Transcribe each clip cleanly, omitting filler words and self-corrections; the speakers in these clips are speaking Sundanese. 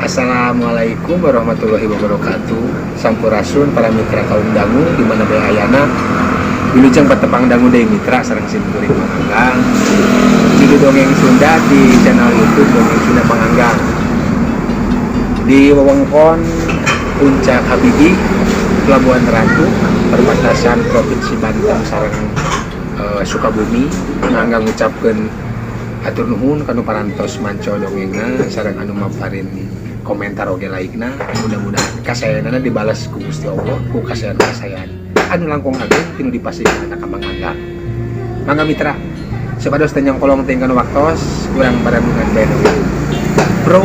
Assalamualaikum warahmatullahi wabarakatuh. Sampurasun para mitra kaum dangu di mana bae ayana. Wilujeng patepang dangu deui mitra sareng simkuring Panganggang. Judul dongeng Sunda di channel YouTube Dongeng Sunda Panganggang. Di wewengkon Puncak Habibie, Pelabuhan Ratu, perbatasan Provinsi Banten sareng Sukabumi, Panganggang ngucapkeun atur nuhun kanu parantos manco dongengna sareng anu maparin komentar oge laikna. Mudah-mudahan kasayanana dibalas ku Gusti Allah ku kasayan-kasayan anu langkung ageng tinu dipasihkeun ka Panganggang. Mangga mitra, sapados teh nyongkolong teh kana waktos urang barengan bae dongeng. Bro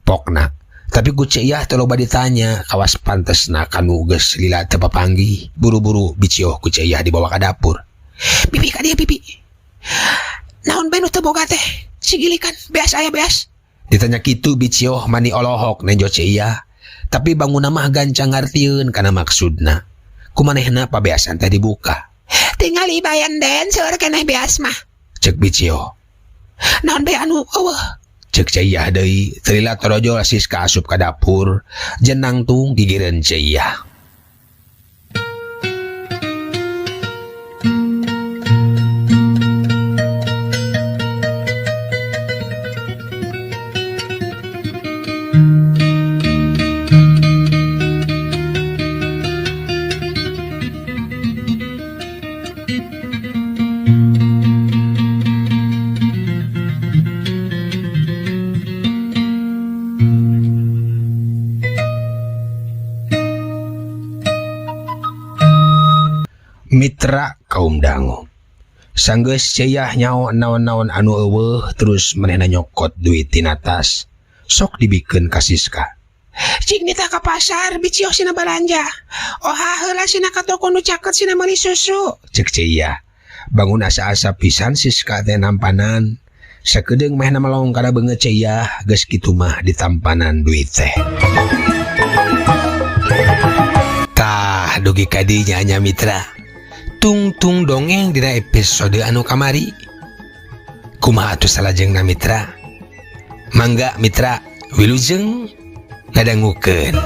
pokna tapi ku ceyah teu loba ditanya kawas pantesna kanu geus lila teu papanggih. Buru-buru bicioh ku ceyah dibawa ka dapur. Pipi ka dieu pipi. Naon bae nu teu boga teh? Sigilikan beas aya beas. Ditanya kitu bicioh mani olohok nenjo ceyah. Tapi banguna mah gancang ngartieun kana maksudna. Kumanehna pabeasan teh dibuka. Tingali bayan den seueur keneh beas mah. Cek bicioh. Naon bae anu eueuh? Cek ceyah deui, terila torojo lasis ka asup ka dapur, jenang tung gigireun ceyah. Mitra kaum dangu, sanggeus ceyah nyao naon-naon anu eueuh terus manehna nyokot duit tina tas. Sok dibikeun ka Siska. Cik nita ka pasar bicioh sina balanja. Oha heula sina ka toko nu caket sina meuli susu. Cek ceyah. Bangun asa-asa pisan Siska teh nampanan. Sakedeung mehna melong kada beungeut ceyah geus kitu mah ditampanan duit teh. Tah dugi kadinya nya mitra. Tung dongeng dina episode anu kamari. Kumaha atuh salajengna mitra? Mangga mitra, wilujeng ngadangukeun.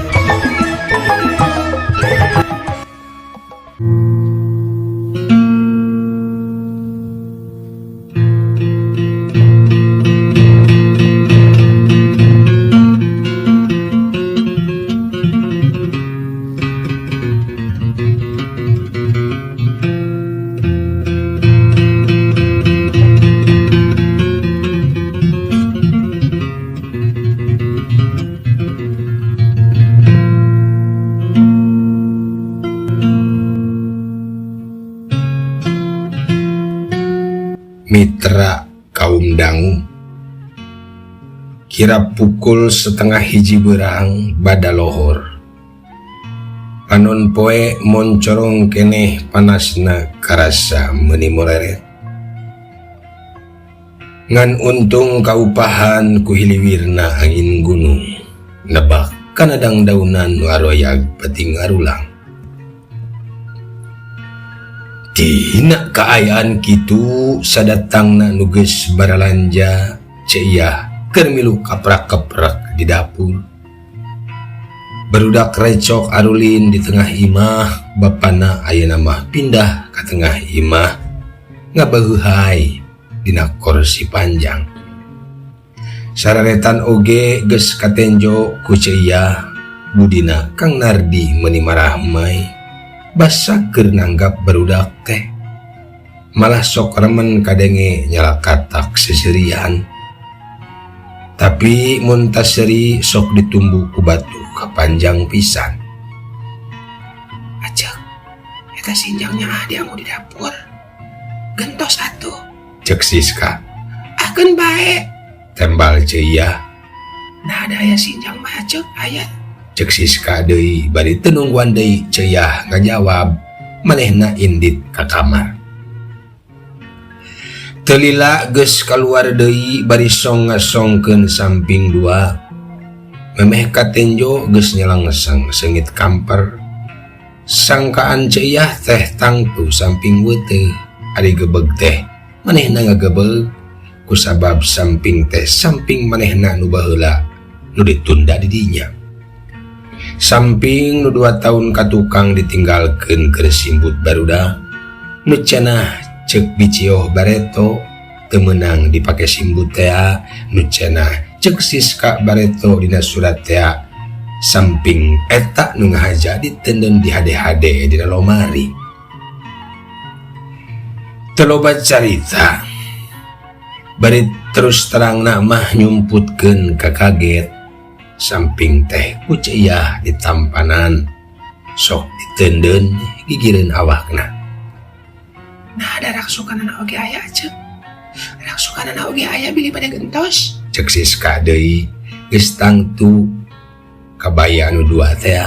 Mitra kaum dangu, kira pukul 12:30 beurang bada lohor. Panon poe moncorong keneh panasna karasa meuni moreret. Ngan untung kaupahan ku hiliwirna angin gunung. Nebak kana dangdaunan nu aroyag pati ngarulang. Tina kaayaan kitu sadatangna nu geus baralanja ceyah keur milu kaprak-kaprak di dapur. Barudak recok arulin di tengah imah, bapana ayeuna mah pindah ka tengah imah ngabeuhai dina kursi panjang. Sararetan oge geus katenjo ku ceyah, budina Kang Nardi meuni marahmai. Basa keur nanggap barudak teh. Malah sok remen kadenge nyalakatak seserian. Tapi mun taseri sok ditumbu ku batu kapanjang pisan. Eta sinjangnya dianggo di dapur. Gentos atuh. Cek Siska. Akeun bae. Tembal Ceia. Nah ada aya sinjang mah ceuk aya. Cek Siska deui bari teu nungguan deui Ceia ngajawab, manehna indit ka kamar. Telila geus kaluar deui bari song-ngasongkeun samping dua. Memeh Katenjo geus nyelang-ngesang sengit kamper. Sangkaan Ceia teh tangtu samping weuteuh ari gebeg teh manehna ngagebeg kusabab samping teh samping manehna nu baheula nu ditunda di dinya. Samping nu 2 tahun katukang ditinggalkeun keur simbut barudak nu cenah cek Bicio Bareto teu meunang dipake simbut teh nu cenah cek Siska Bareto dina surat teh samping eta nu ngahaja ditenden di hade-hade dina lomari. Teu loba carita bari terus terangna mah nyumputkeun ka kaget samping teh ku Ceia ditampanan sok ditenden gigireun awakna. Nah ada raksukanana oge aya ceuk. Raksukanana oge aya bili pada gentos. Cek Siska deui geus tangtu kabaya nu dua teh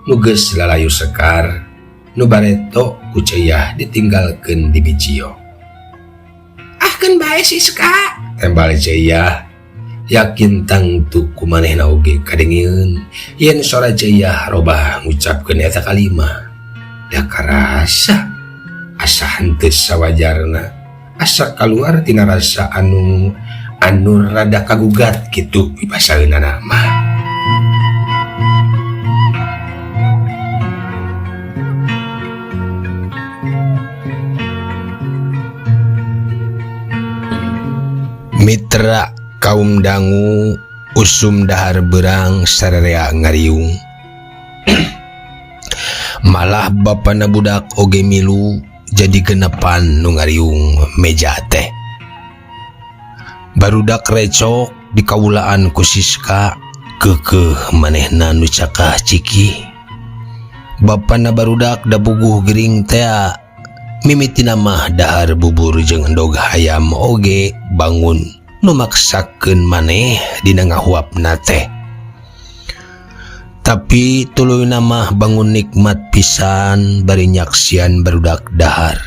nu geus lalayu sekar nu Bareto ku Ceia ditinggalkeun di Bicio. Ahkeun bae Siska. Tembal Ceia yakin tangtu kumanehna oge kadengieun yen sora Ceia robah ngucapkeun eta kalimah. Da karasa asa henteu sawajarna asa kaluar tina rasa anu rada kagugat kitu pipasaeunana mah. Mitra kaum dangu usum dahar berang sararea ngariung. Malah bapana budak oge milu jadi genepan nu ngariung meja teh. Barudak recok di kawulaan ku Siska keukeuh manehna nu cakah ciki. Bapana barudak da buguh gering teh mimitina mah dahar bubur jeung endog hayam oge bangun nu maksakeun maneh dina ngahuapna teh. Tapi tuluy mah bangun nikmat pisan bari nyaksian barudak dahar.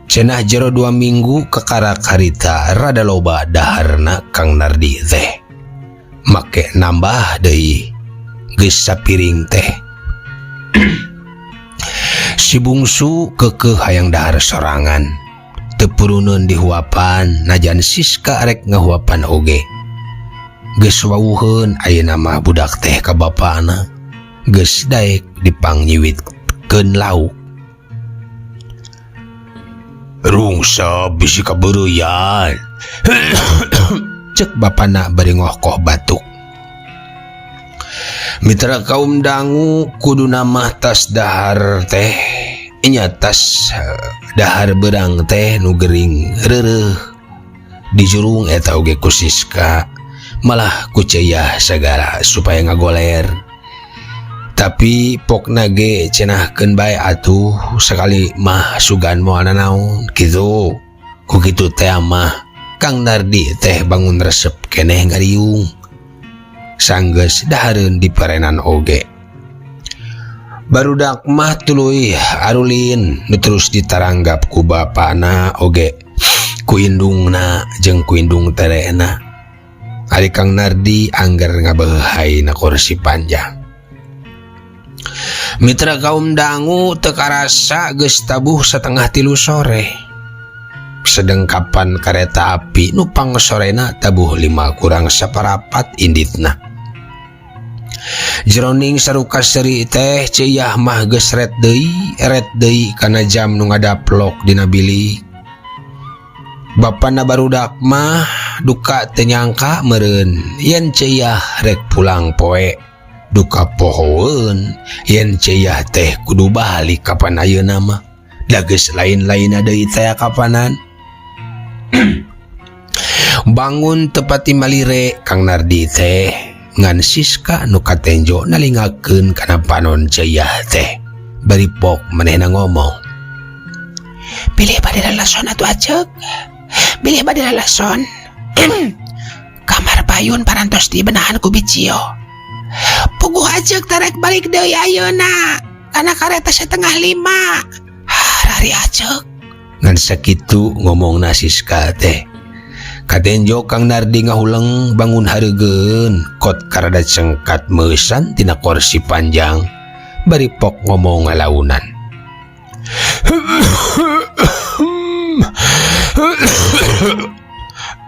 Cenah jero 2 minggu kakarak harita rada loba daharna Kang Nardi teh. Make nambah deui geus sapiring teh. Si bungsu keukeuh hayang dahar sorangan. Teu puruneun dihuapan najan Siska rek ngahuapan oge. Geus wawuheun ayeuna mah budak teh ka bapana geus daek dipangnyuwitkeun lauk. Rungsa bisi kabeureuyan. Cek bapana bari ngohkoh batuk. Mitra kaum dangu kuduna mah tas dahar teh nya tas dahar berang teh nu gering reureuh dijurung eta oge ku Siska malah ku Ceia sagala supaya ngagoler. Tapi pokna ge cenahkeun bae atuh sakali mah sugan moal nanaon kitu. Ku kitu teh mah Kang Nardi teh bangun resep keneh ngariung. Sanggeus dahareun diparenan oge. Barudak mah tuluy arulin nu terus ditaranggap ku bapana oge ku indungna jeung ku indung terena. Ari Kang Nardi angger ngabeuhay na kursi panjang. Mitra kaum dangu teu karasa geus tabuh 2:30 sore. Sedengkapan kareta api nu pangsorena tabuh 5:04 inditna. Jroning saruka seri teh Ceia mah geus ret deui kana jam nu ngadaplok dina bilik. Bapana barudak mah duka teu nyangka meureun yen Ceia rek pulang poe. Duka pohoeun yen Ceia teh kudu balik kapan ayeuna mah. Da geus lain-lainna deui teh kapanan. Bangun tepati malire Kang Nardi teh ngan Siska nu Katenjo nalingakeun kana panon Ceia teh bari pok manehna ngomong. Pilih pada lalason atuh acek. Pilih pada lalason. Kamar payun parantos di benahan ku Bicio. Puguh acek tarek balik deui ayeuna. Kana kareta 4:30. Hari acek. Ngan sakitu ngomongna Siska teh. Katenjo Kang Nardi ngahuleng bangun hareugeun kot karada cengkat meusan tina kursi panjang. Bari pok ngomong ngalaunan.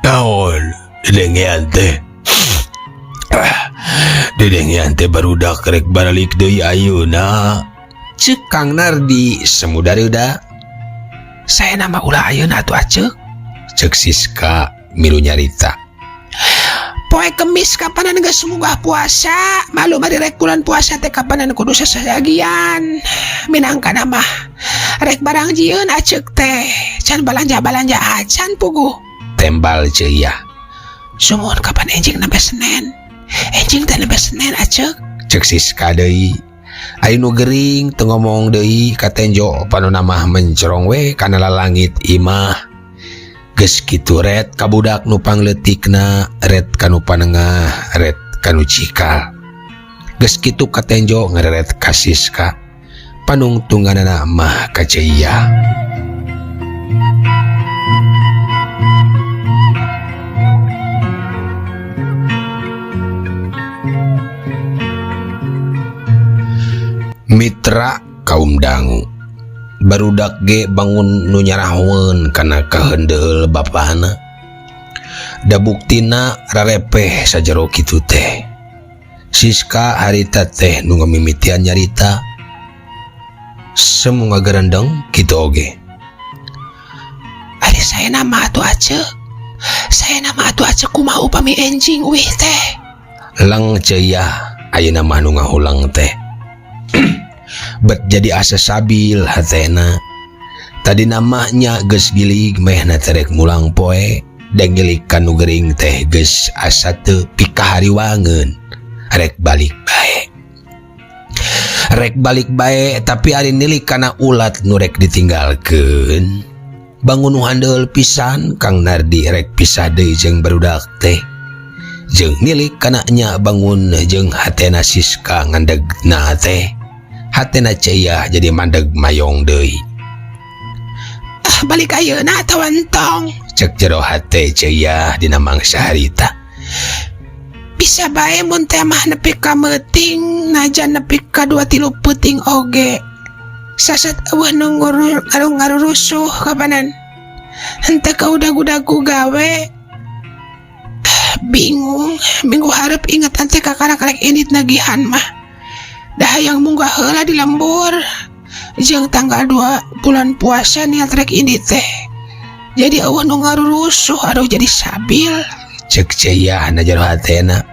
Naon dedengean teh? Dedengean teh barudak rek balik deui ayeuna. Ceuk Kang Nardi semudareuda. Saya nama ulah ayeuna atuh acek. Ceuk Siska milu nyarita. Poe Kemis kapanan geus munggah puasa, malu bari rek bulan puasa teh kapanan kudu sasagian. Minangkana mah rek barang jieun acek teh, can balanja-balanja acan puguh. Tembal ceuyah. Sumuhun kapan enjing nembe Senen. Enjing teh nembe Senen acek. Ceuk Siska deui. Ari nu gering teu ngomong deui katenjo panonna mah mencerong we kana lalangit imah. Geus kitu ret ka budak nu pangleutikna, ret kanu panengah, ret kanu cikal. Geus kitu katenjo ngareret ka Siska. Panungtunganana mah ka ceuyah. Mitra kaum dangu. Barudak ge bangun nu nyarahweun kana kahendeul bapana. Da buktina rarepeh sajero kitu teh. Siska harita teh nu ngamimitian nyarita. Semu ngagarandeng kitu oge. Ari saya nama atuh acek. Saya nama atuh acek kumaha upami enjing wih teh. Lang ceuyah ayeuna mah nu ngahulang teh. Bet jadi asa sabil hatena. Tadi namanya geus gilig mehna terek mulang poe. Dan gilig kanu gering teh geus asa teu pikahariwangeun. Rek balik bae. Rek balik bae tapi ari nilik kana ulat nu rek ditinggalkeun. Bangun nu handeul pisan Kang Nardi rek pisah deui jeung barudak teh. Jeung nilik kana nya bangun jeung hatena Siska ngandegna teh. Hatena ceuyah jadi mandeg mayong deui. Balik ayeuna atawa entong. Cek jero hate ceuyah dina mangsa harita. Bisa bae mun teh mah nepi ka meuting, najan nepi ka 2-3 peuting oge. Sasat eueuh nu ngarurusuh kapanan. Henteu ka udag-udagu gawe. Bingung hareup inget ante ka karek indit nagihan mah. Dah yang munggah heula di lembur. Jeung tanggal 2 bulan puasa niat rek indit teh. Jadi eueuh nu ngarurusuh aduh jadi sabil. Cek ceuyah na jero hatena.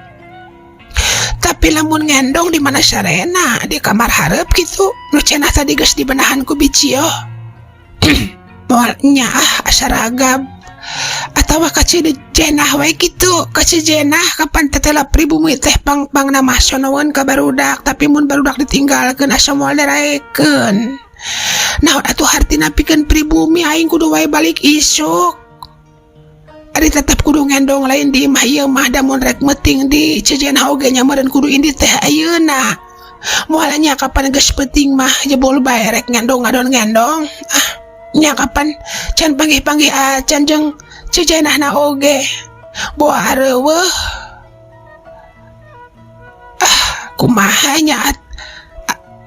Tapi lamun ngendong di mana sarena di kamar hareup gitu. Nu cenah tadi geus dibenahan ku Bicio. Moal nya asa ragab. Atawa kacejenah we kitu, kacejenah kapan tetela pribumi teh pang nama sonoeun ka barudak, tapi mun barudak ditinggalkeun asa moal diraekeun. Naon atuh hartina pikeun pribumi aing kudu wae balik isuk. Ari tetep kudu ngendong lain di imah ieu mah da mun rek meuting di cejenah oge nya meureun kudu indit teh ayeuna. Moal nya kapan geus peuting mah jebol bae rek ngendong ngadon ngendong. Nya kapan can panggih-panggih acan jeung cejenahna oge. Boa areueuh. Kumaha nya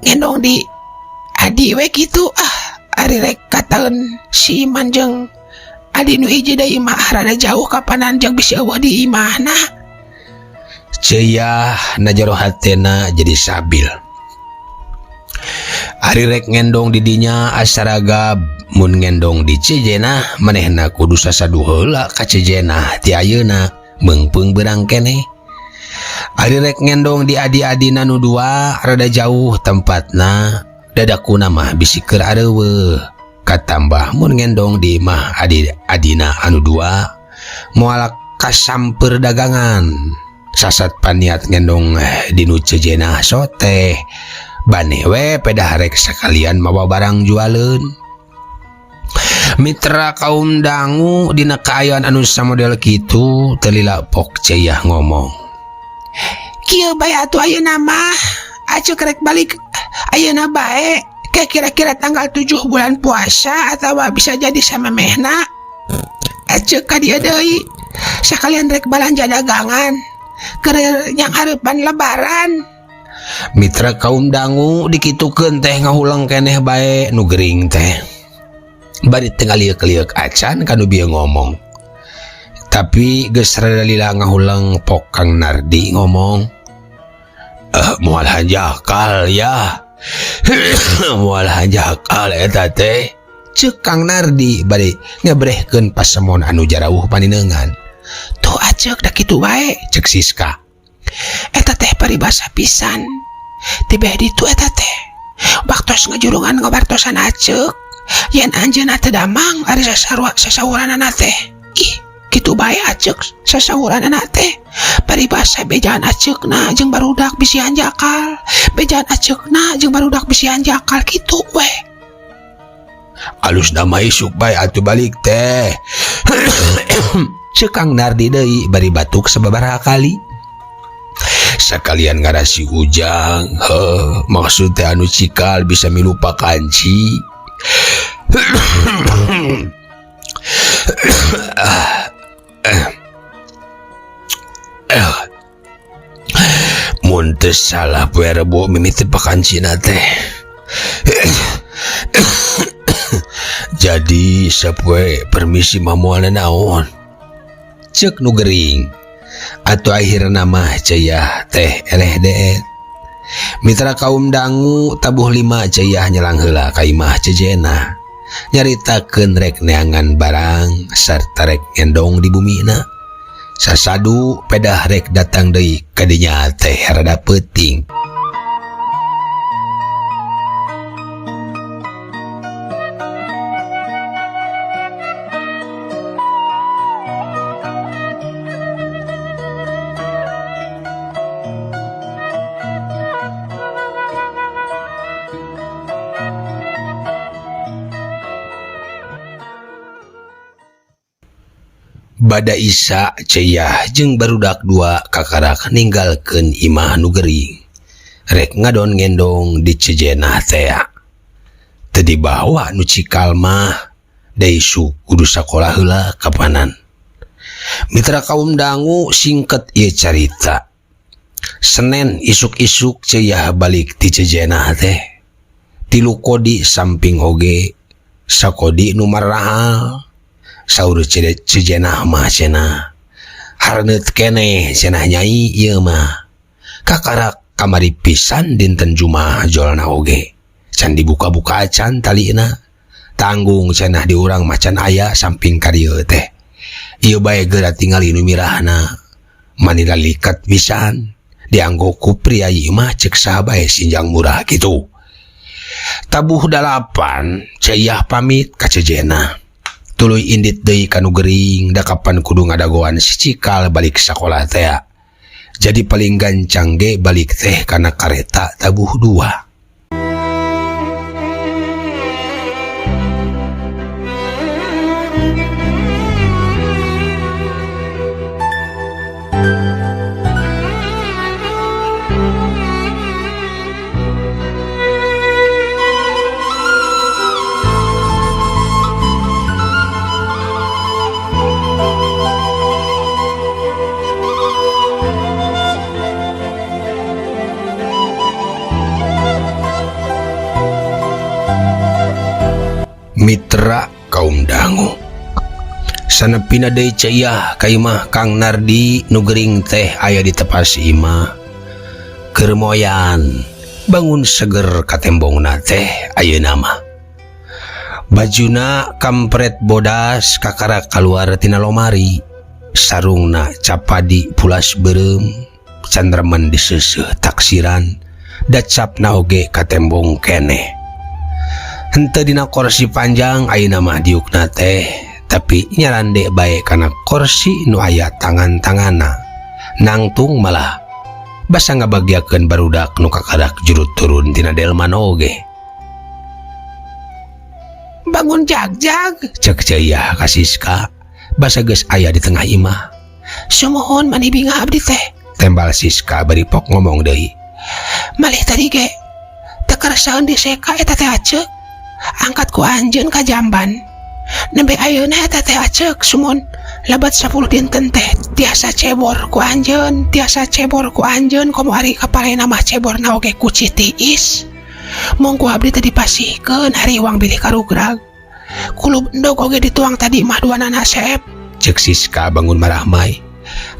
ngendong di adi we kitu ari rek kataeun si Iman jeung adi nu hiji da imah rada jauh kapanan jeung bisi eueuh di imahna. Ceuyah na jero hatena jadi sabil. Ari rek ngendong di dinya asa ragab. Mun ngendong di cejenah manehna kudu sasadu heula ka cejenah ti ayeuna meungpeung beurang keneh. Ari rek ngendong di adi-adina nu dua rada jauh tempatna dadakuna mah bisi keur areueuh. Katambah mun ngendong di mah adi-adina anu dua moal kasamper dagangan. Sasat paniat ngendong di nu cejenah soteh Bane we pedah rek sekalian mawa barang jualan. Mitra kaum dangu dina kaayaan anu samodel kitu telila pok Ceyah ngomong. Kieu bae atuh ayeuna mah. Acuk rek balik ayeuna bae. Ke kira-kira tanggal 7 bulan puasa atau bisa jadi samemehna. Acuk ka dieu deui. Sakalian rek balanja dagangan. Keur nyang hareupan lebaran. Mitra kaum dangu dikitukeun teh ngahulang keneh bae nu gering teh. Bari teu ngaliek-liek acan kanu bieu ngomong. Tapi geus rada lila ngahulang pok Kang Nardi ngomong. Moal hanjakal ya. Moal hanjakal eta teh. Ceuk Kang Nardi bari ngebrehkeun pasemon anu jarauh paninengan. Tuh acuk da kitu wae, Cek Siska. eta teh paribasa pisan. Tibeh ditu eta teh. Waktos ngajurungan ngabartosan acuk, yen anjeunna teu damang ari sasawuranana teh. Ih, kitu bae acuk sasawuranana teh. Paribasa bejaan acukna jeung barudak bisian jakal. Bejaan acukna jeung barudak bisian jakal kitu we. Alus damai isuk bae atuh balik teh. Ceuk Kang Nardi deui bari batuk sababaraha kali. Sakalian ngarasi ujang, maksud teh anu cikal bisa milupa kanci. Mun teu salah poe Rebo mimiti pakancina teh. Jadi sapoe permisi mamual naon. Ceuk nu gering. Atuh akhirna mah Ceyah teh eleh deet. Mitra kaum dangu tabuh 5 Ceyah nyelang heula ka imah Cejena. Nyaritakeun rek neangan barang sarta rek ngendong di bumina. Sasadu pedah rek datang deui ka dinya teh rada peuting. Bada Isa Ceyah jeung barudak 2 kakarak ninggalkeun imah nu gering. Rek ngadon ngendong di Cejena teh. Teu dibawa nu cikal mah da isu kudu sakola heula kapanan. Mitra kaum dangu singket ieu carita. Senen isuk-isuk Ceyah balik ti Cejena teh. Tilu kodi samping oge sakodi nu marahal. Saur Cejena mah cenah. Harneut keneh cenah nyai ieu mah. Kakarak kamari pisan dinten Jumaah jolna oge. Can dibuka-buka acan talina. Tanggung cenah di urang macan aya samping ka dieu teh. Ieu bae geura tingali nu mirahna. Manila liket pisan. Dianggo ku priayi mah ceuk saha bae sinjang murah kitu. Tabuh 8 Ceyah pamit ka Cejena. Tuluy indit deui kanu gering da kapan kudu ngadagoan si cikal balik sakola teh. Jadi paling gancang ge balik teh kana kareta tabuh 2. Mitra kaum dangu. Sanepina deui Ceyah ka imah Kang Nardi nu gering teh aya di tepas imah. Keur moyan bangun seger ka tembongna teh ayeuna mah. Bajuna kampret bodas kakarak kaluar tina lomari. Sarungna capadi pulas beureum, candreman diseuseuh taksiran, da capna oge ka tembong keneh. Henteu dina kursi panjang ayeuna mah diukna teh, tapi nyarande bae kana kursi nu aya tangan-tanganna. Nangtung malah basa ngabagiakeun barudak nu kakadak jurut turun tina delman oge. Bangun jag-jag, Cek Ceiyah ka Siska basa geus aya di tengah imah. sumohon manibinga abdi teh. Tembal Siska bari pok ngomong deui. Malih tadi ge teu karasaeun diseka eta teh aceuk. Angkat ku anjeun ka jamban. Nembe ayeuna eta teh aceuk sumun labat 10 dinten teh tiasa cebor ku anjeun, komo ari kapalena mah ceborna oge ku citiis. Mung ku abdi teh dipasihkeun hari uang bilih karugrag. Kulub endog oge dituang tadi mah duana nasep. Cek Siska bangun marahmai.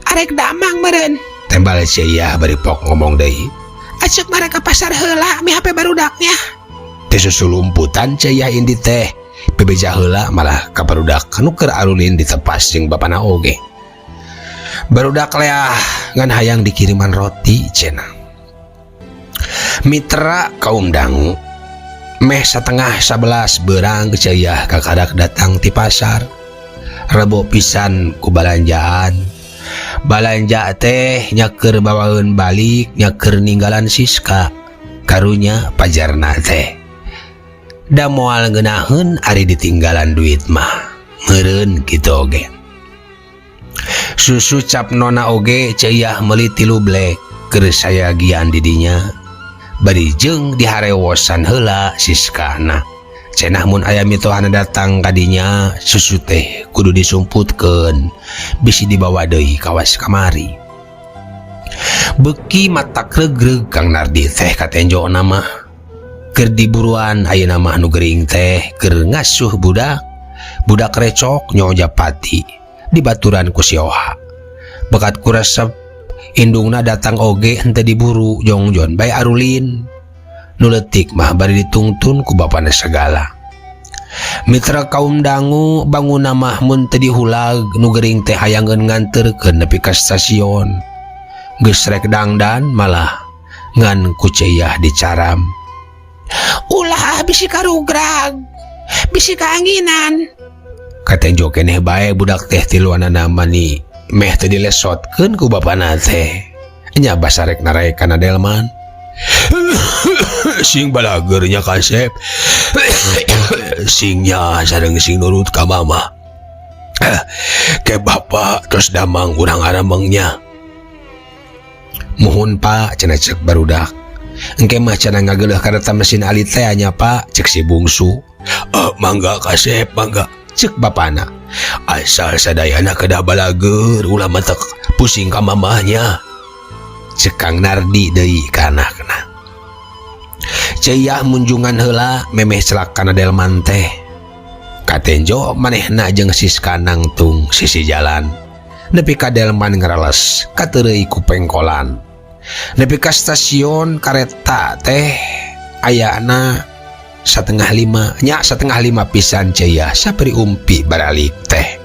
Arek damang meureun. Tembal Ceiyah bari pok ngomong deui. Aceuk mare ka pasar heula mi hape barudaknya. Teu susulumputan Ceiyah indi teh. Bebeja heula malah ka barudak nu keur arulin ditepas jeung bapana oge. Barudak leah ngan hayang dikiriman roti cenah. Mitra kaum dangu meh satengah 11 beurang Ceiyah kakadak datang ti pasar. Rebo pisan ku balanjaan. Balanja teh nyaker bawaeun balik, nyaker ninggalan Siska. Karunya pajarna teh da moal ngeunaheun ari ditinggalan duit mah meureun kitu oge. Susu cap nona oge Ceiyah meuli 3 blek keur sayagian di dinya. Bari jeung diharewosan heula Siskana. Cenah mun aya mitohana datang ka dinya, susu teh kudu disumputkeun bisi dibawa deui kawas kamari. Beuki mata gregreg Kang Nardi teh ka tenjona mah. Keur diburuan ayeuna mah nu gering teh keur ngasuh budak recok nyaho Japati dibaturan ku si Oha. Bekat ku resep indungna datang oge henteu diburu jongjon bae arulin. Nu leutik mah bari ditungtun ku bapana segala. Mitra kaum dangu bangunna mah mun teu dihulag nu gering teh hayangkeun nganterkeun nepi ka stasiun. Geus rek dangdan malah ngan ku Ceiyah dicaram. Ulah bisi karugrag, bisi kaanginan. Katenjo keneh bae budak teh tiluanana mani meh teu dilesotkeun ku bapana teh. Nya basa rek narae kana delman. Sing balagernya Kasep. Singnya sareng sing nurut ka mama. Ke bapak terus damang urang aramengnya. Muhun pak cenah cek barudak. Engke mah cenah ngageuleuh kareta mesin ali teh nya pak cek si bungsu. Mangga Kasep mangga cek bapana. Asal sadayana kedah balager ulah matek pusing ka mamahnya. Cek Kang Nardi deui ka anakna. Ceiyah munjungan heula memeh celakana delman teh. Katenjo manehna jeung Siska nangtung sisi jalan. Nepi ka delman ngreles kateureuy ku pengkolan. Nepi ka stasiun kareta teh ayana 4:30 nya 4:30 pisan Ceiyah sapri umpi baralik teh.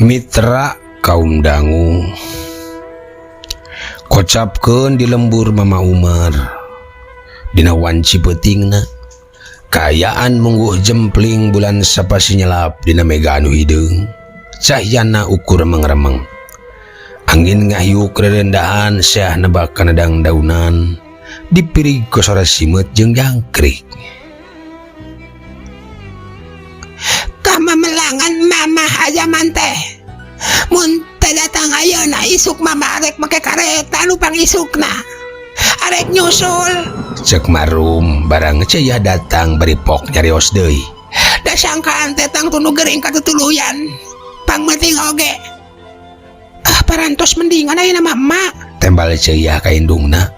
Mitra kaum dangu kocapkeun di lembur Mama Umar dina wanci peutingna kayaan mungguh jempling bulan sapasi nyelap dina mega anu hideung cahyana ukur remeng-remeng angin ngahiuk rerendahan syah nebak kana dangdaunan dipirig ku sora simet jeung jangkrik. Melangan mama aja manteh. Mun teh datang ayeuna isuk mama arek make kareta nu pangisukna. Arek nyusul. Cek marum barang Ceiyah datang bari pok nyarios deui. Da sangkaan teh tang tunu gering katutuluyan. Pangmeting oge. Parantos mendingan ayeuna mah emak. Tembal Ceiyah ka indungna.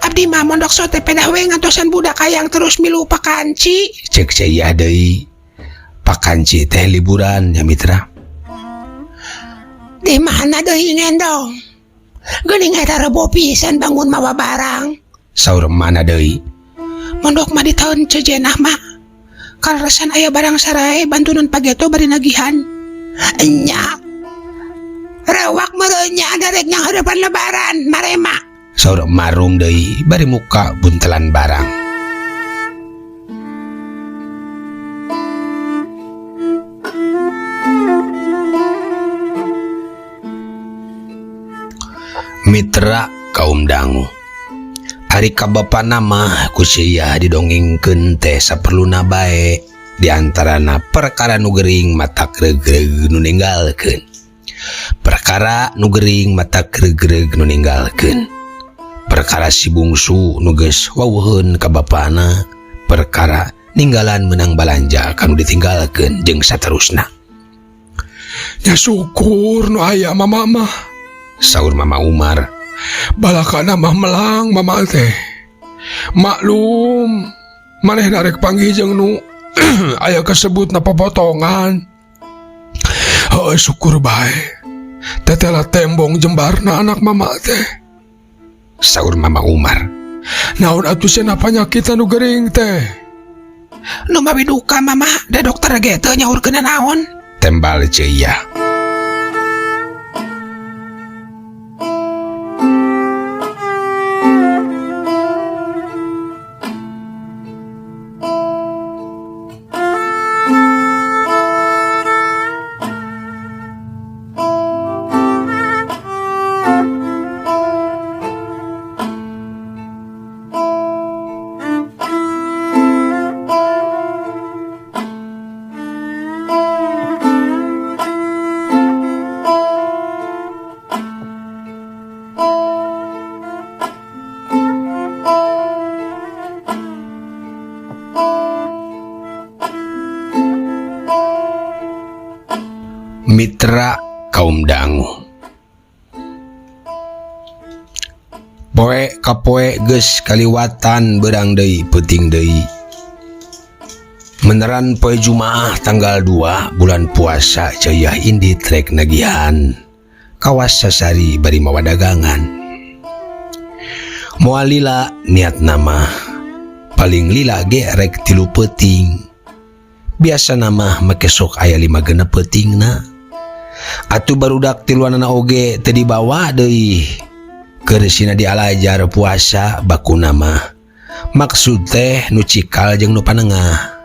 Abdi mah mondok sote pedah we ngantosan budak hayang terus milu pakanci. Cek Ceiyah deui. Pakanci teh liburan ya mitra. Di mana deui ngendong? Geuning eta rebo pisan bangun mawa barang. Saur mana deui. Mondok mah di taun cejenah mah. Kaleresan aya barang sarae bantunan pageto bari nagihan. Enya. Rewak merenya darek yang hadapan lebaran marema. Saur marum deui bari muka buntelan barang. Mitra kaum dangu. Ari kabapana mah kusiah didongengkeun teh saperluna bae di antarana perkara nu geuring mata gregreg nu ninggalkeun. Perkara nu geuring mata gregreg nu ninggalkeun. Perkara si bungsu nu geus waweuheun ka bapana, perkara ninggalan menang balanja kanu ditinggalkeun jeung saterusna. Ya syukur nu aya mama mah. Saur Mama Umar. Balakana mah melang mama teh. Maklum, maneh narek panggih jeung nu aya kasebutna popotongan. Heuh syukur bae. Tetela tembong jembarna anak mama teh. Saur Mama Umar. Naon atuh cenah panyakit anu geuring teh? Nu mawi duka mama da dokter ge teu nyaurkeun naon. Tembal ceuyah. Mitra kaum dangu. Poe ka poe geus kaliwatan beurang deui peuting deui. Meneran poe Jumaah tanggal 2 bulan puasa ceuyah indi trek nagihan kawas sasari bari mawa dagangan. Moal lila niat nama paling lila ge rek 3 peuting. Biasa nama make sok aya 5 genep peutingna. Atuh barudak tiluanana oge teu dibawa deui. Keur sina dialajar puasa bakuna mah. Maksud teh nu cikal jeung nu panengah.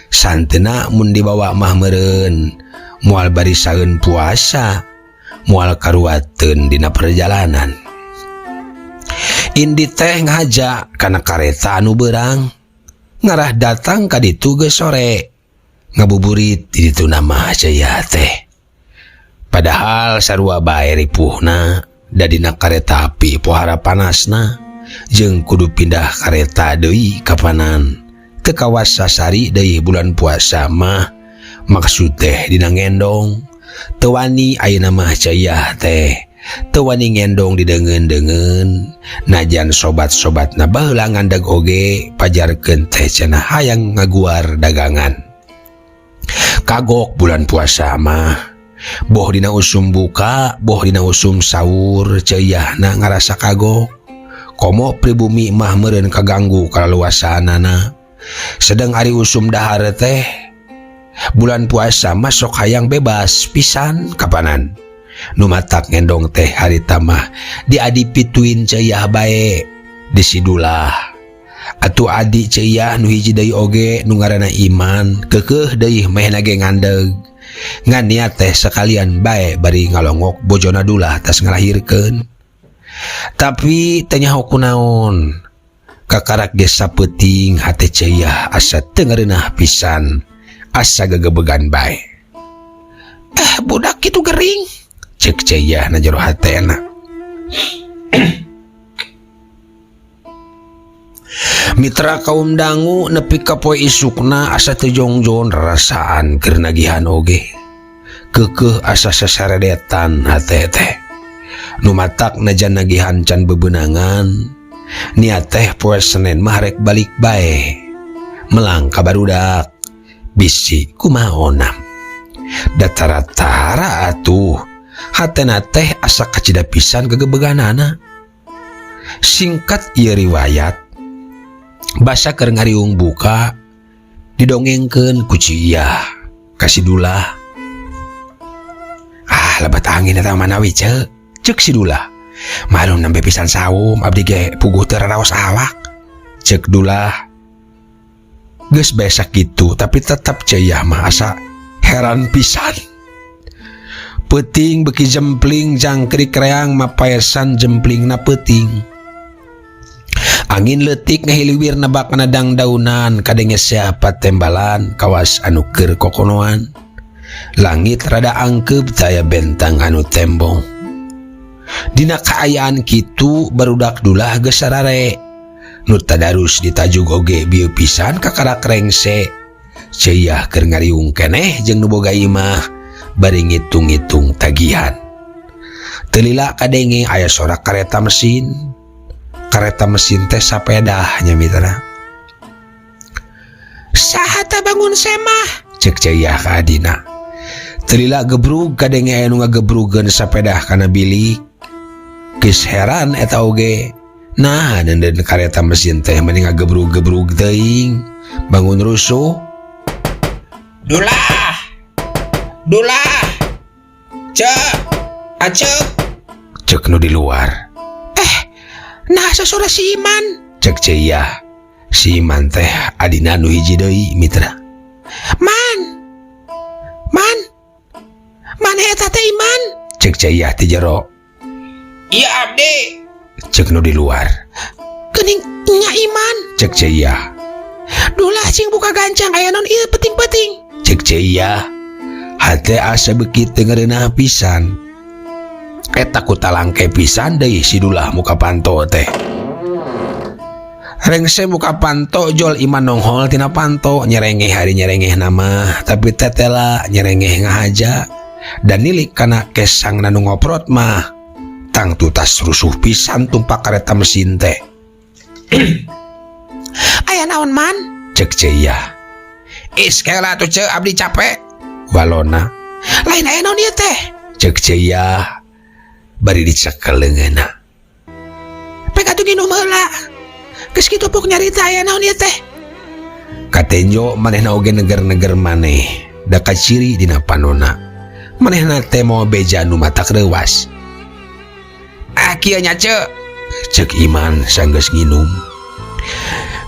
Santeuna mun dibawa mah meureun moal bari saeun puasa, moal karuateun dina perjalanan. Indi teh ngaja kana kareta anu beurang. Ngarah datang ka ditu geus sore. Ngabuburit di ditu mah ceuyah teh. Padahal sarua bae ripuhna da dina kareta api pohara panasna jeung kudu pindah kareta deui kapanan teu kawas sasari deui bulan puasa mah maksud teh dina ngendong teu wani ayeuna mah ceuyah teh teu wani ngendong dideungeun-deungeun najan sobat-sobatna baheula ngandeg oge pajarkeun teh cenah hayang ngaguar dagangan. Kagok bulan puasa mah boh dina usum buka, boh dina usum sahur, ceuyahna ngarasa kagok. Komo pribumi mah meureun kaganggu kalaluasaanana. Sedang ari usum dahar teh bulan puasa mah sok hayang bebas pisan kapanan. Nu matak ngendong teh harita mah diadipituin ceuyah bae disidulah. Atuh adi ceuyah nu hiji deui oge nu ngaranna Iman keukeuh deui mehna ge ngandeg. Ngan niat teh sekalian bae bari ngalongok bojona dulah tas ngalahirkeun. Tapi teu nyaho kunaon. Kakarak ge sapeuting hate ceuyah asa teu ngareunah pisan, asa gegebegan bae. Budak kitu gering. Cek ceuyah na jero hatena. Mitra kaum dangu nepi ka poe isukna asa teu jongjon rasaan keur nagihan oge. Keukeuh asa sasaredetan hate teh. Nu matak najan nagihan can bebeunangan, niat teh poe Senen mah rek balik bae. Melang ka barudak, bisi kumaha onam. Da tara-tara atuh Hatena teh asa kacida pisan gegebeganana. Singkat ieu riwayat, basa keur ngariung buka didongengkeun ku Cia kasih Dula. Lebat angin eta manawi cek si Dula. Malum nembe pisan saum abdi ge puguh teu raraos awak. Cek Dula. Geus besak gitu tapi tetap Cia mah asa heran pisan. Peuting beki jempling jangkrik reang mapaesan jemplingna peuting. Angin leutik ngahiliwir nebak nadang daunan kadenge siapa tembalan kawas anu keur kokonoan. Langit rada angkep daya bentang anu tembong. Dina kaayaan kitu barudak Dula geus sarare. Nu tadarus ditajug oge bieu pisan ka karak rengse. Ceuah keur ngariung keneh jeung nu boga imah bari ngitung-ngitung tagihan. Teu lila kadenge aya sorak kareta mesin. Kareta mesin teh sapeda nya mitra. Saha tah bangun semah? Cek Ceuah ka adina. Telila gebrug kadenge aya nu ngagebrugeun sapeda kana bilik. Geus heran eta oge. Nah, dan kareta mesin teh mending ngagebrug-gebrug teuing. Bangun rusuh. Dula. Acek. Cek nu di luar. Nah sasora si Iman. Cek Ceuah. Si Iman teh adina nu hiji deui mitra. Man eta teh Iman. Cek Ceuah ti jero. Iya abdi. Cek nu di luar. Geuning nya Iman. Cek Ceuah. Dula cing buka gancang aya non ieu penting-penting. Cek Ceuah. Hate asa beuki teu ngeureunah pisan. Eta ku talangke pisan deui si Dula muka panto teh. Rengse muka panto jol Iman nonghol tina panto nyerengeh hari nyerengeh nama tapi tetela nyerengeh ngahaja dan nilik kana kesang nanu ngoprot mah tang tutas rusuh pisan tumpak kareta mesin teh. Aya naon man? Cek Ceuah. Iskela tuh abdi capek. Walona. Lain aya naon ieu teh? Cek Ceuah. Bari dicekel leungeunna. Pek atuh nginum heula. Geus kitu puk nyarita aya naon ieu teh? Katenjo manehna oge neger-neger maneh da kaciri dina panonna. Manehna teh moal beja nu matak reuwas. Kieu nya cek Iman sanggeus nginum.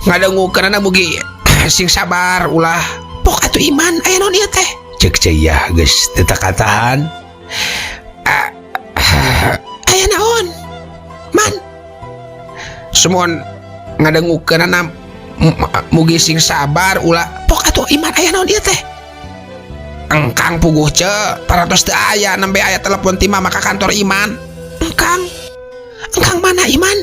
Ngadengukeunana mugi sing sabar ulah. Pok atuh Iman aya naon ieu teh? Cek Ceuah geus teu takatahan. Aya naon? Man. Semon ngadengukeunana mugi sing sabar ulah. Pok atuh Iman aya naon ieu teh? Engkang puguh paratos teu aya nembe aya telepon ti mama ka kantor Iman. Engkang mana Iman?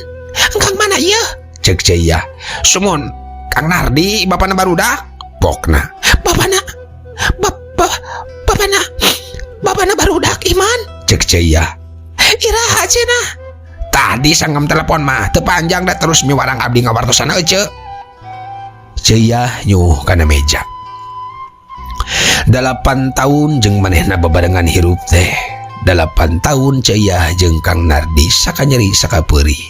Engkang mana ieu? Cek Ceuah. Sumun Kang Nardi bapana barudak. Pokna. Bapana barudak Iman. Cek Ceuah. Iraha cenah? Tadi sanggam telepon mah teu panjang da terus miwarang abdi ngawartosana ece. Ceuah nyuh kana meja. 8 tahun jeung manehna bebarengan hirup teh. 8 tahun Ceuah jeung Kang Nardi sakanyeri sakapeuri.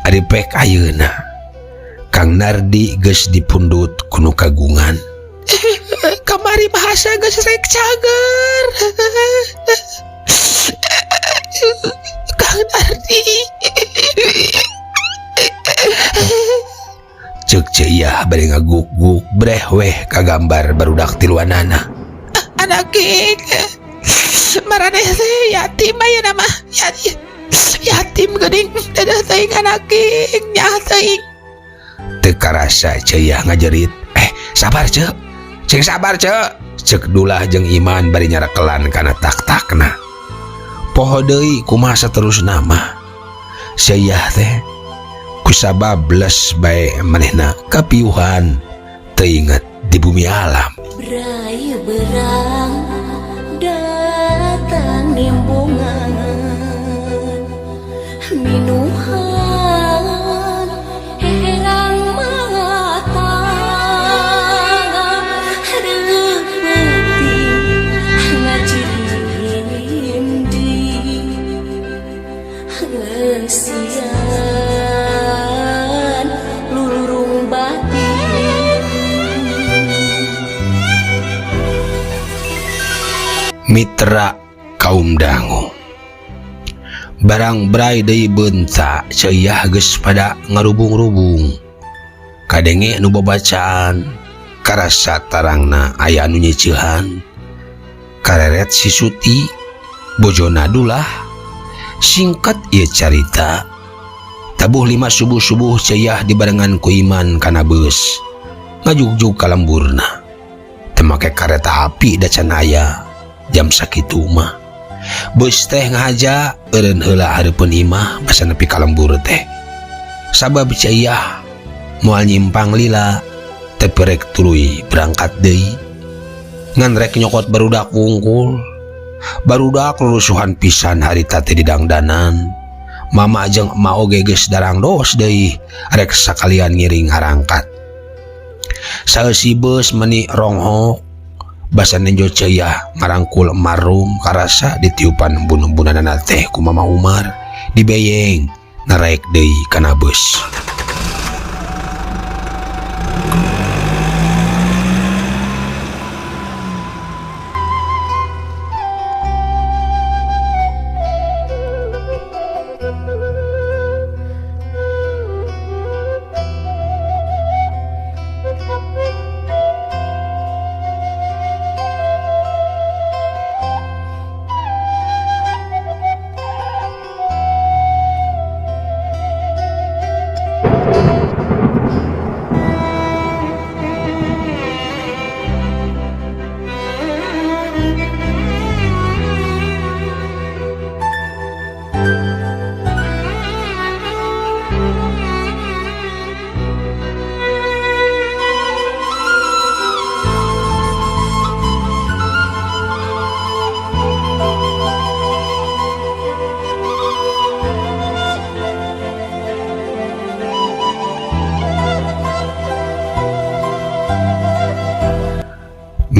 Ari pek ayeuna Kang Nardi geus dipundut kuno kagungan. Kamari bahasa geus rek cager. Kang Nardi. Cek Ceuah bari ngaguk-guk breh weh ka gambar barudak tiluanana. Anak geek. Maraneh teh yatim ayeuna mah. Yatim geuning dadah teuing anak geek nya teuing. Teu karasa Ceuah ngajerit. Sabar Cek. Cek sabar Cek. Cek Dula jeung Iman bari nyarekelan kana tak-takna. Poho deui kumaha saterusna mah. Ceuah teh kusabablas bae manehna kapiuhan teu inget di bumi alam. Berayu berang datang nimbungan minuhan herang mata reupeuting ngajieun pisan lulurung batin. Mitra kaum dangu, barang berai deui beunta ceuiah geus pada ngarubung-rubung. Kadenge nu babacaan karasa tarangna aya anu nyiceuhan. Kareret si Suti bojona Dulah. Singkat ieu carita, tabuh 5 subuh-subuh ceuiah dibarengan ku Iman kana beus ngajugjug ka lemburna. Teu make kareta api da can aya jam sakitu mah. Beus teh ngahaja eureun heula hareupeun imah basa nepi ka lembur teh. Sabab ceuiah moal nyimpang lila tapi rek tuluy berangkat deui. Ngan rek nyokot barudak wungkul. Barudak lulusuhan pisan harita teh didangdanan. Mama jeung emak oge geus darang dos deui rek sakalian ngiring harangkat. Saeusi beus meuni ronghok basa nenjo ceuiah ngarangkul marum karasa ditiupan embun-embunanna teh ku Mama Umar dibeyeng nareek deui kana beus.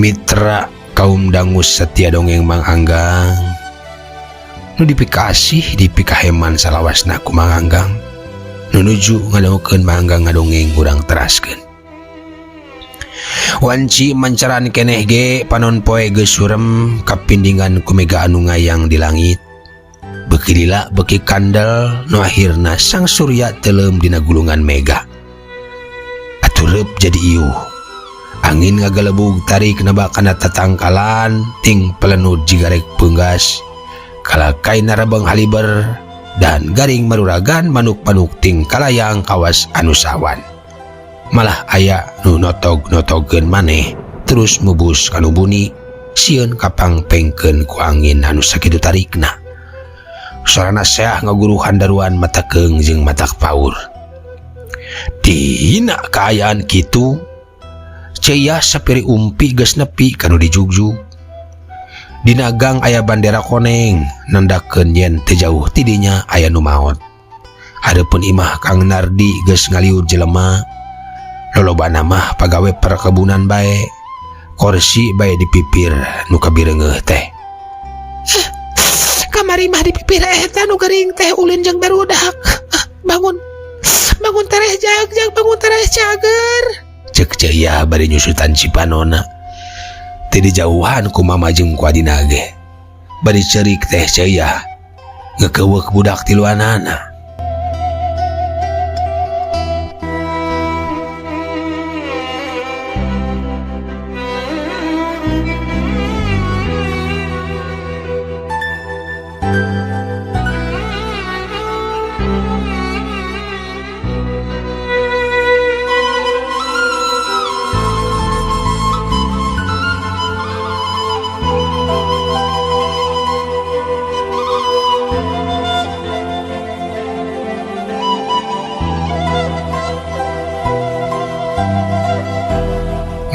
Mitra kaum dangu setia dongeng Mang Anggang nu dipikasih dipikaheman salawasna ku Mang Anggang nu nuju ngadongkeun Mang Anggang ngadongeng urang teraskeun. Wanci mancaran keneh ge panon poe geus surem kapindingan ku mega anu ngayang di langit. Beuki lila beuki kandel nu akhirna sang surya teuleum dina gulungan mega. Atureup jadi iuh. Angin ngagalebug tarik naba kana tatangkalan ting pelenud jigarek peunggas kalakai narabang haliber dan garing maruragan manuk-manuk ting kalayang kawas anu sawan. Malah aya nu notog-notogkeun maneh terus mubus kanu buni sieun kapangpengkeun ku angin anu sakitu tarikna. Sorana seah ngaguruhan daruan mata keung jeung matak paur. Dina kaayaan kitu ceuiah sapiri umpi geus nepi kanu dijugjug. Dina gang aya bandera koneng nandakeun yen teu jauh ti dinya aya nu maot. Hareupeun imah Kang Nardi geus ngaliur jelema. Lolobana mah pagawe perkebunan bae. Kursi bae dipipir nu kabireungeuh teh. Kamari mah dipipir eta nu gering teh ulin jeung barudak. Bangun tereh jag bangun tereh cager. Cek ceuiah bari nyusutan cipanona. Teu dijauhan ku mama jeung ku adina ge. Bari ceurik teh ceuiah ngekeuweuk budak tiluanana.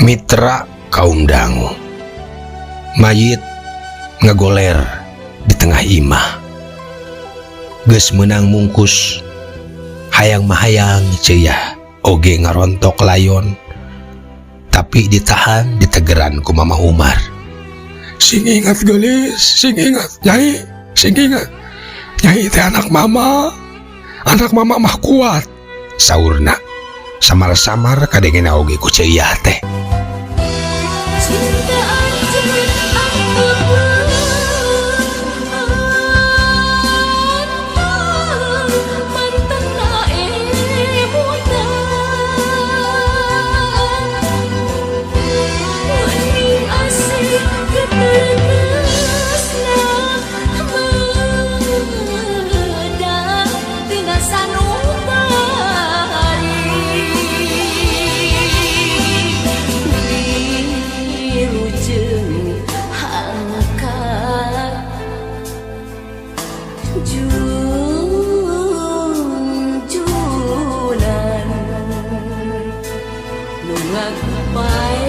Mitra kaum dangu, mayit ngagoler di tengah imah. Geus meunang mungkus hayang mahayang ceuiah oge ngarontok layon, tapi ditahan ditegeran ku Mama Umar. Sing ingat gelis, sing ingat Nyai, sing ingat Nyai teh anak mama, anak mama mah kuat, saurna. Samar-samar kadengena oge ku Ceuya teh. Cinta anjeun aku mantena emutan Mending asik keteresna Medah tina sanubari Wilujeng angkat junjunan Nu ngagpai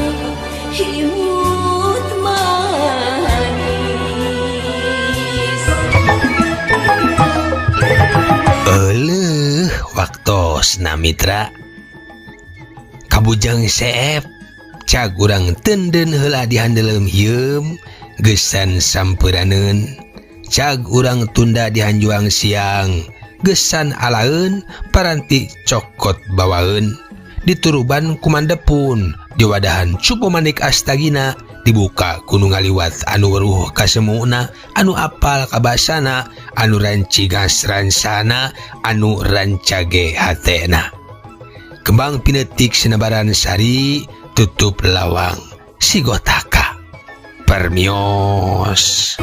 himut manis Euleuh waktosna mitra. Kabujang seep cag urang tenden heula dihandeleum hieum gesan sampuraneun. Cag urang tunda dihanjuang siang gesan alaeun paranti cokot bawaeun. Dituruban kumandepun diwadahan cupu manik astagina dibuka kudu ngaliwat anu weruh kasemuna anu apal kabasana anu rancigas ransana anu rancage hatena. Kembang pinetik sinebaran sari tutup lawang sigotaka permios.